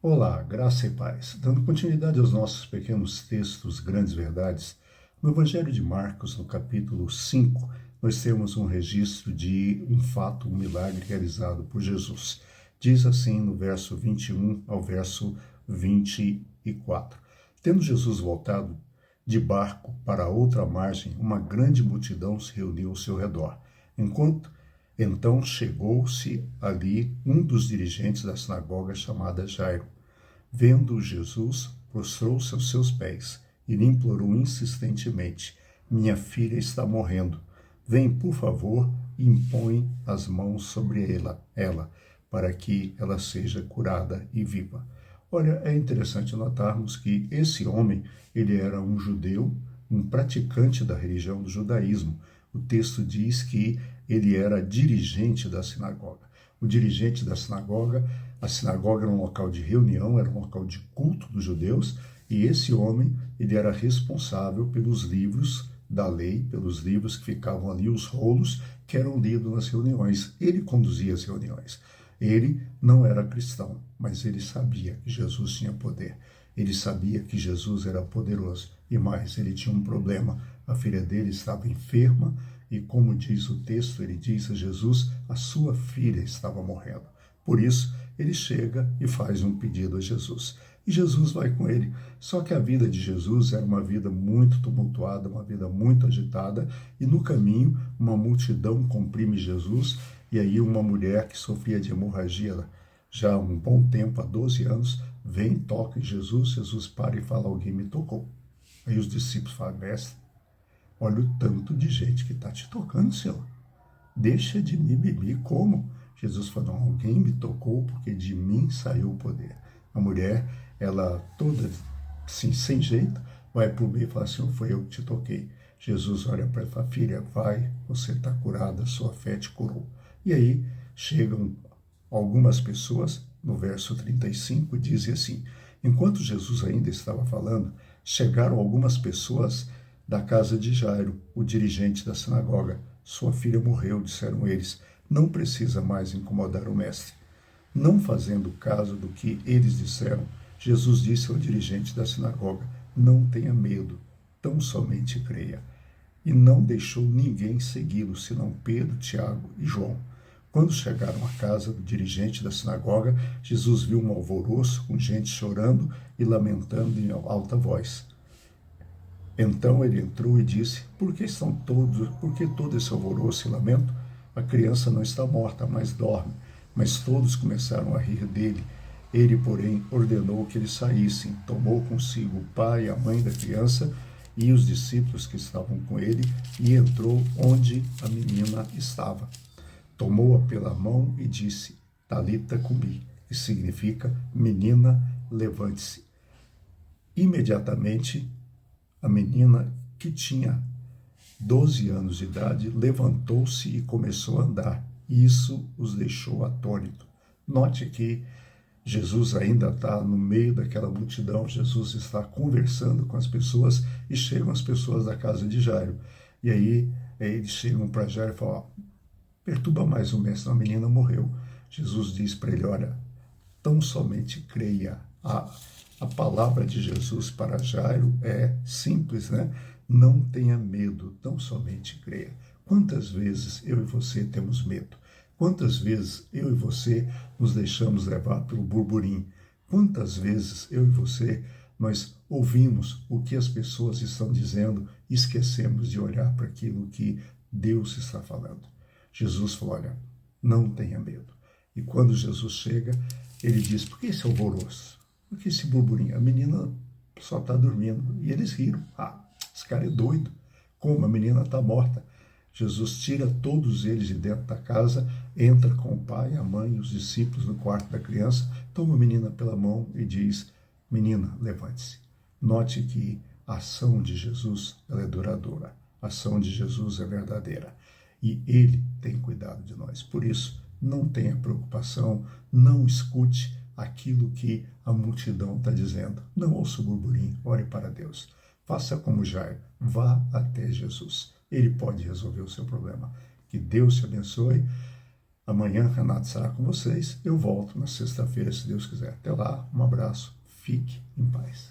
Olá, graça e paz. Dando continuidade aos nossos pequenos textos, grandes verdades, no Evangelho de Marcos, no capítulo 5, nós temos um registro de um fato, um milagre realizado por Jesus. Diz assim no verso 21 ao verso 24. Tendo Jesus voltado de barco para a outra margem, uma grande multidão se reuniu ao seu redor. Então chegou-se ali um dos dirigentes da sinagoga chamada Jairo. Vendo Jesus, prostrou-se aos seus pés e lhe implorou insistentemente: Minha filha está morrendo. Vem, por favor, e impõe as mãos sobre ela, para que ela seja curada e viva. Olha, é interessante notarmos que esse homem, ele era um judeu, um praticante da religião do judaísmo. O texto diz que ele era dirigente da sinagoga. O dirigente da sinagoga, a sinagoga era um local de reunião, era um local de culto dos judeus, e esse homem, ele era responsável pelos livros da lei, pelos livros que ficavam ali, os rolos que eram lidos nas reuniões. Ele conduzia as reuniões. Ele não era cristão, mas ele sabia que Jesus tinha poder. Ele sabia que Jesus era poderoso. E mais, ele tinha um problema. A filha dele estava enferma e, como diz o texto, ele diz a Jesus, a sua filha estava morrendo. Por isso, ele chega e faz um pedido a Jesus. E Jesus vai com ele. Só que a vida de Jesus era uma vida muito tumultuada, uma vida muito agitada, e no caminho uma multidão comprime Jesus, e aí uma mulher que sofria de hemorragia já há um bom tempo, há 12 anos, vem, toca em Jesus, Jesus para e fala: alguém me tocou. Aí os discípulos falam: mestre, olha o tanto de gente que está te tocando, Senhor. Deixa de mimimi. Como? Jesus falou: não, alguém me tocou porque de mim saiu o poder. A mulher, ela toda assim, sem jeito, vai para o meio e fala: Senhor, foi eu que te toquei. Jesus olha para ela e fala: filha, vai, você está curada, sua fé te curou. E aí chegam algumas pessoas, no verso 35, dizem assim: enquanto Jesus ainda estava falando, chegaram algumas pessoas da casa de Jairo, o dirigente da sinagoga. Sua filha morreu, disseram eles. Não precisa mais incomodar o mestre. Não fazendo caso do que eles disseram, Jesus disse ao dirigente da sinagoga: não tenha medo, tão somente creia. E não deixou ninguém segui-lo, senão Pedro, Tiago e João. Quando chegaram à casa do dirigente da sinagoga, Jesus viu um alvoroço com gente chorando e lamentando em alta voz. Então ele entrou e disse: por que todo esse alvoroço e lamento? A criança não está morta, mas dorme. Mas todos começaram a rir dele. Ele, porém, ordenou que eles saíssem. Tomou consigo o pai e a mãe da criança e os discípulos que estavam com ele e entrou onde a menina estava. Tomou-a pela mão e disse: Talita cumi, que significa: menina, levante-se. Imediatamente, a menina, que tinha 12 anos de idade, levantou-se e começou a andar. Isso os deixou atônitos. Note que Jesus ainda está no meio daquela multidão, Jesus está conversando com as pessoas e chegam as pessoas da casa de Jairo. E aí eles chegam para Jairo e falam: perturba mais o mestre, a menina morreu. Jesus diz para ele: olha, tão somente creia. A palavra de Jesus para Jairo é simples, né? Não tenha medo, tão somente creia. Quantas vezes eu e você temos medo? Quantas vezes eu e você nos deixamos levar pelo burburinho? Quantas vezes eu e você, nós ouvimos o que as pessoas estão dizendo e esquecemos de olhar para aquilo que Deus está falando? Jesus falou: olha, não tenha medo. E quando Jesus chega, ele diz: por que esse alvoroço? Por que esse burburinho? A menina só está dormindo. E eles riram. Ah, esse cara é doido. Como? A menina está morta. Jesus tira todos eles de dentro da casa, entra com o pai, a mãe e os discípulos no quarto da criança, toma a menina pela mão e diz: menina, levante-se. Note que a ação de Jesus, ela é duradoura. A ação de Jesus é verdadeira. E ele tem cuidado de nós. Por isso, não tenha preocupação, não escute aquilo que a multidão está dizendo. Não ouça o burburinho, ore para Deus. Faça como Jairo, vá até Jesus. Ele pode resolver o seu problema. Que Deus te abençoe. Amanhã, Renato estará com vocês. Eu volto na sexta-feira, se Deus quiser. Até lá, um abraço. Fique em paz.